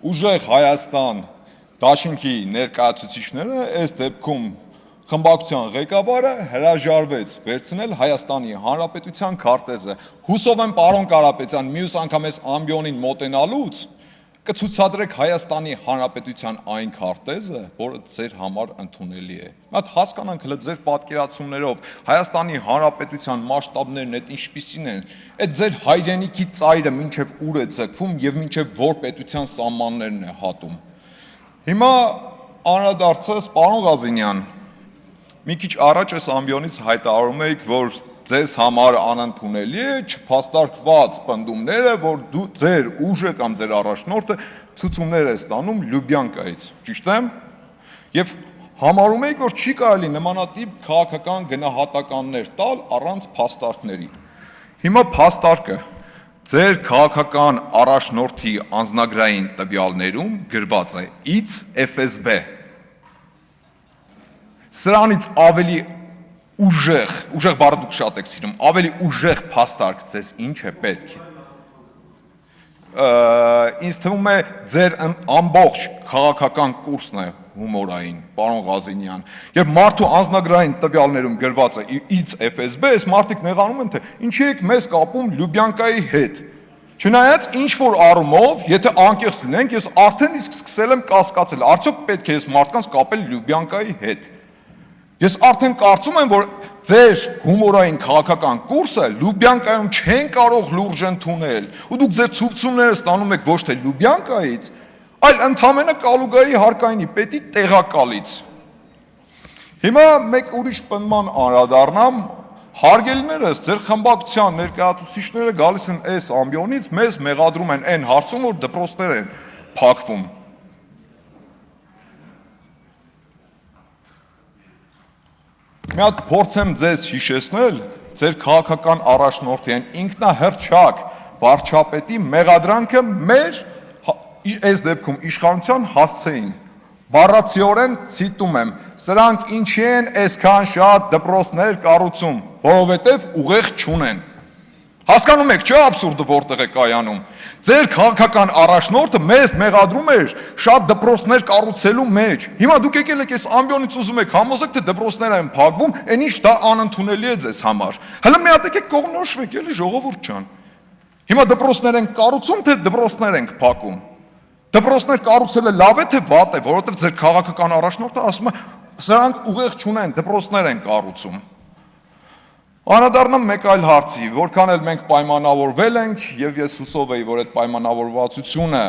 ուժեղ Հայաստան դաշինքի ներկայացուցիչները այս դեպքում խմբակցության ղեկավարը հրաժարվեց վերցնել Հայաստանի Հանրապետության քարտեզը։ Հուսով եմ պարոն Կարապետյան, մյուս անգամ այս ամբիոնին մոտենալուց կցուցադրեք Հայաստանի Հանրապետության այն քարտեզը, որը ձեր համար ընդունելի է։ Մատ հասկանանք հենց ձեր պատկերացումներով Հայաստանի Հանրապետության մասշտաբներն այդ ինչպիսին են, այդ ձեր հայրենիքի ծայրը մինչև ուր է ձգվում եւ մինչև որ պետության սահմաններն է հատում։ Հիմա անդրադարձած պարոն Ղազինյան, մի քիչ առաջ այս ամբիոնից հայտարարում եք, որ ձեզ համար անընդունելի է չփաստարկված պնդումները, որ դու ձեր ուժը կամ ձեր առաջնորդը ցուցումներ է ստանում Լյուբյանկայից, ճիշտ է՞մ։ Եվ համարում եք, որ չի կարելի նմանատիպ քաղաքական գնահատականներ տալ առանց փաստարկների։ Հիմա փաստարկը ձեր քաղաքական առաջնորդի անձնագրային տվյալներում գրված է It's FSB։ Սրանից ավելի ուժեղ բառը դուք շատ եք սիրում, ավելի ուժեղ փաստարկ ձեզ ինչ է պետք։ Ինձ թվում է ձեր ամբողջ քաղաքական կուրսն է հումորային, պարոն Ղազինյան, եւ մարդու անձնագրային տվյալներում գրված է It's FSB, այս մարդիկ նեղանում են, թե ինչի եք մեզ կապում Լյուբյանկայի հետ։ Չնայած ինչ որ առումով, եթե անկեղծ լինենք, ես արդեն իսկ սկսել եմ կասկածել, արդյոք պետք է այս մարդկանց կապել Լյուբյանկայի հետ։ Ես արդեն կարծում եմ, որ ձեր հումորային քաղաքական կուրսը Լյուբյանկայում չեն կարող լուրջ ընդունել, ու դուք ձեր ցուցումները ստանում եք ոչ թե Լյուբյանկայից, այլ ընդամենը Կալուգայի հարկայինի պետի տեղակալից։ Հիմա մեկ ուրիշ պնդման անդրադառնամ, հարգելիներս, ձեր խմբակցության ներկայացուցիչները գալիս են այս ամբիոնից, մեզ մեղադրում են այն հարցում, որ դպրոցներ են փակվում։ Մի հատ փորձեմ ձեզ հիշեցնել ձեր քաղաքական առաջնորդի այն ինքնահռչակ վարչապետի մեղադրանքը մեր այս դեպքում իշխանության հասցեին։ Բառացիորեն ցիտում եմ. սրանք ինչի են այսքան շատ դպրոցներ կառուցում, որովհետև ուղեղ չունեն։ Հասկանում եք, չէ՞ աբսուրդը որտեղ է կայանում։ Ձեր քաղաքական առաջնորդը մեզ մեղադրում էր շատ դպրոցներ կառուցելու մեջ։ Հիմա դուք եկել եք այս ամբիոնից ուզում եք համոզեք, թե դպրոցներ են փակվում, այն ինչ դա անընդունելի է ձեզ համար։ Հələ մի հատ եկեք կողմնորոշվեք, էլի ժողովուրդ ջան։ Հիմա դպրոցներ են կառուցում, թե դպրոցներ են փակում։ Դպրոցներ կառուցելը լավ է թե վատ է, որովհետև ձեր քաղաքական առաջնորդը ասում է, սրանք ուղեղ չունեն, դպրոցներ են կառուցում։ Անդրադառնամ մեկ այլ հարցի, որքան էլ մենք պայմանավորվել ենք, եւ ես հուսով եի, որ այդ պայմանավորվածությունը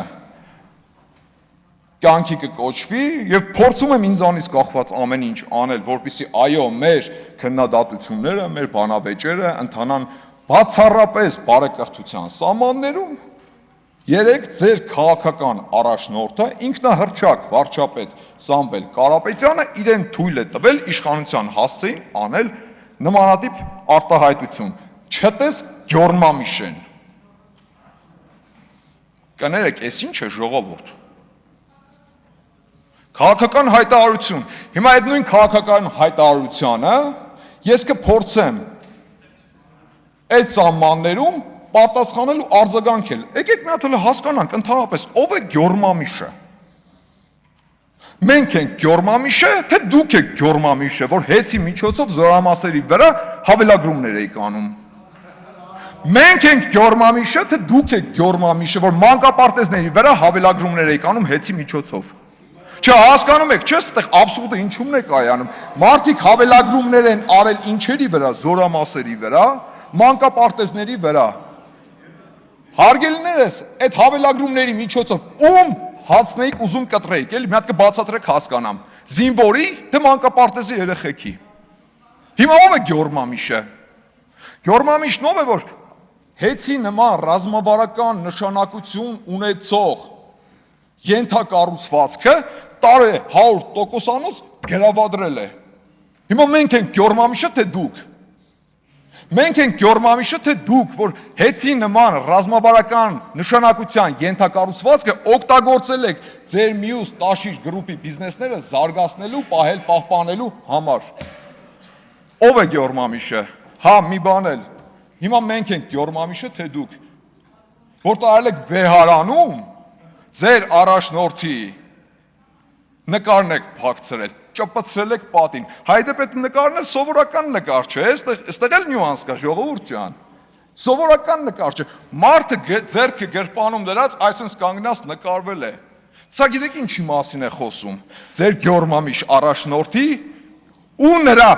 կյանքի կկոչվի, եւ փորձում եմ ինձանից կախված ամեն ինչ անել, որպեսզի այո, մեր քննադատությունները, մեր բանավեճերը ընթանան բացառապես բարեկրթության սահմաններում։ Երեք ձեր քաղաքական առաջնորդը ինքնահռչակ վարչապետ Սամվել Կարապետյանը իրեն թույլ է տվել իշխանության հասցեին անել նմանատիպ արտահայտություն, չտես Գյորմամիշեն։ Կներեք, այս ինչ է ժողովուրդ։ Քաղաքական հայտարարություն։ Հիմա այդ նույն քաղաքական հայտարարությանը ես կփորձեմ այդ սահմաններում պատասխանել ու արձագանքել։ Եկեք մի հատ էլ հասկանանք ընդհանրապես ով է Գյորմամիշը։ Մենք ենք Գյորմամիշը, թե դուք եք Գյորմամիշը, որ հեծի միջոցով զորամասերի վրա հավելագրումներ եք անում։ Մենք ենք Գյորմամիշը, թե դուք եք Գյորմամիշը, որ մանկապարտեզների վրա հավելագրումներ եք անում հեծի միջոցով։ Չէ, հասկանում եք, չէ՞, այստեղ աբսուրդը ինչումն է կայանում։ Մարդիկ հավելագրումներ են արել ինչերի վրա, զորամասերի վրա, մանկապարտեզների վրա։ Հարգելիներս, այդ հավելագրումների միջոցով ում հացնեիք ուզում կտրեիք, էլի մի հատ կբացատրեք հասկանամ։ Զինվորի, թե մանկապարտեզի երեխեքի։ Հիմա ով է Գյորմամիշը։ Գյորմամիշն ով է, որ հեծի նման ռազմավարական նշանակություն ունեցող ենթակառուցվածքը տարե 100%-անոց գրավադրել է։ Հիմա մենք ենք Գյորմամիշը, թե դուք։ Մենք ենք Գյորմամիշը, թե դուք, որ հեծի նման ռազմավարական նշանակության ենթակառուցվածքը օգտագործել եք ձեր մյուս տաշիր գրուպի բիզնեսները զարգացնելու, պահել, պահպանելու համար։ Ով է Գյորմամիշը։ Հա, մի բան էլ։ Հիմա մենք ենք Գյորմամիշը, թե դուք, որ տարել եք վեհարանում, ձեր առաջնորդի նկարն եք փակցրել, ճպցրել եք պատին։ Հայդեպ այդ նկարն էլ սովորական նկար չէ, այստեղ էլ նյուանս կա, ժողովուրդ ջան։ Սովորական նկար չէ։ Մարդը ձեռքը գրպանում դրած, այսպես կանգնած նկարվել է։ Սա գիտեք ինչի մասին է խոսում։ Ձեր գյորմամիշ առաջնորդի ու նրա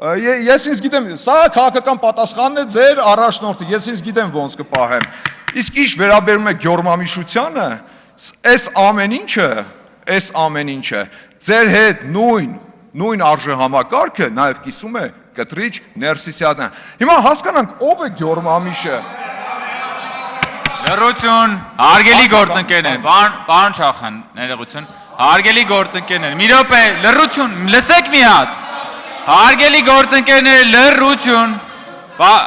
Ես ինձ գիտեմ, սա քաղաքական պատասխանն է ձեր առաջնորդի, ես ինձ գիտեմ ոնց կպահեմ։ Իսկ ինչ վերաբերում է գյորմամիշությանը, այս ամեն ինչը ձեր հետ նույն արժեհամակարգը նաև կիսում է Կտրիչ Ներսիսյանը։ Հիմա հասկանանք ով է գյորմամիշը։ Լռություն, հարգելի գործընկերներ, պարոն Չախան, ներողություն, հարգելի գործընկերներ, մի րոպե, լռություն, լսեք մի հատ։ Հարգելի գործընկերներ, լռություն,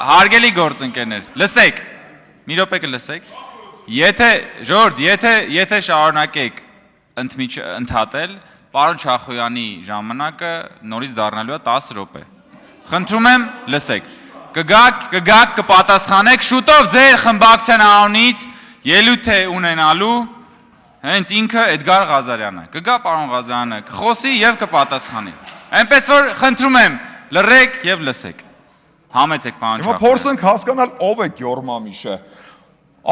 հարգելի գործընկերներ, լսեք, մի րոպե կլսեք, եթե շարունակեք ընդհատել, պարոն Չախոյանի ժամանակը նորից դառնալու է 10 րոպե, խնդրում եմ լսեք, կգաք կպատասխանեք, շուտով ձեր խմբակցության անունից ելույթ է ունենալու հենց ինքը Էդգար Ղազարյանը, կգա պարոն Ղազարյանը, կխոսի և կպատասխանի, այնպես որ խնդրում եմ լռեք և լսեք, համեցեք պարոն Չախոյան։ Հիմա փորձենք հասկանալ ով է գյորմամիշը,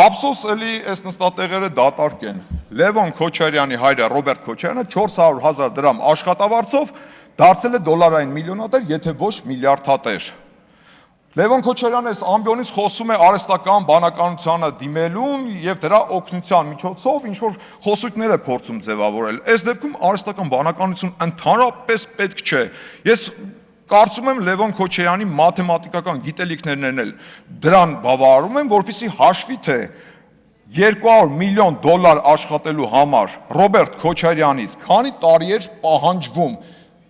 ափսոս էլի այս նստատեղերը դատարկ են, Լևոն Քոչարյանի հայրը Ռոբերտ Քոչարյանը 400,000 դրամ աշխատավարձով դարձել է դոլարային միլիոնատեր, եթե ոչ միլիարդատեր։ Լևոն Քոչարյանը այս ամբիոնից խոսում է արհեստական բանականությանը դիմելուն և դրա օգնության միջոցով ինչ-որ խոսույթներ է փորձում ձևավորել։ Այս դեպքում արհեստական բանականություն ընդհանրապես պետք չէ։ Ես կարծում եմ Լևոն Քոչարյանի մաթեմատիկական գիտելիքներն էլ դրան բավարարում են, որպեսզի հաշվի թե 200 միլիոն դոլար աշխատելու համար Ռոբերտ Քոչարյանից քանի տարի էր պահանջվում,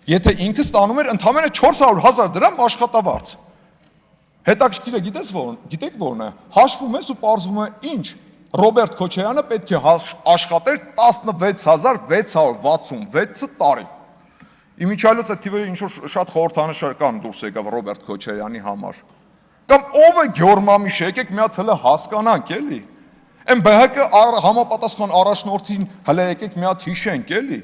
եթե ինքը ստանում էր ընդամենը 400,000 դրամ աշխատավարձ։ Հետաքրքիրը գիտեք որն է, հաշվում ես ու պարզվում է ինչ, Ռոբերտ Քոչարյանը պետք է աշխատեր 16,666 տարի։ Իմիջիայլոց այդ թիվը ինչ-որ շատ խորհրդանշական դուրս եկավ Ռոբերտ Քոչարյանի համար։ Կամ ով է գյորմամիշը, եկեք մի հատ հələ հասկանանք էլի։ Այն ԲՀԿ համապատասխան առաջնորդին հələ եկեք մի հատ հիշենք էլի։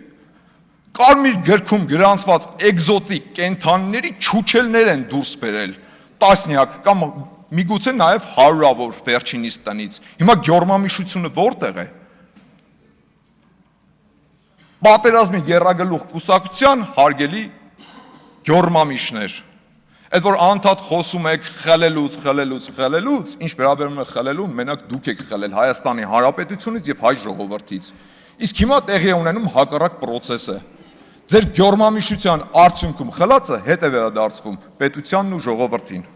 Կարմիր գրքում գրանցված էկզոտիկ կենդանիների չուչելներ են դուրս բերել, տասնյակ կամ միգուցե նաև հարյուրավոր վերջինիս տնից։ Հիմա գյորմամիշությունը որտեղ է։ Պատերազմի եռագլուխ կուսակցության հարգելի գյորմամիշներ։ Այդ որ անդադ խոսում եք խլելուց, ինչ վերաբերում է խլելուն, մենակ դուք եք խլել Հայաստանի Հանրապետությունից և հայ ժողովրդից։ Իսկ հիմա տեղի է ունենում հակառակ պրոցեսը։ Ձեր գյորմամիշության արդյունքում խլածը հետ է վերադարձվում պետությանն ու ժողովրդին։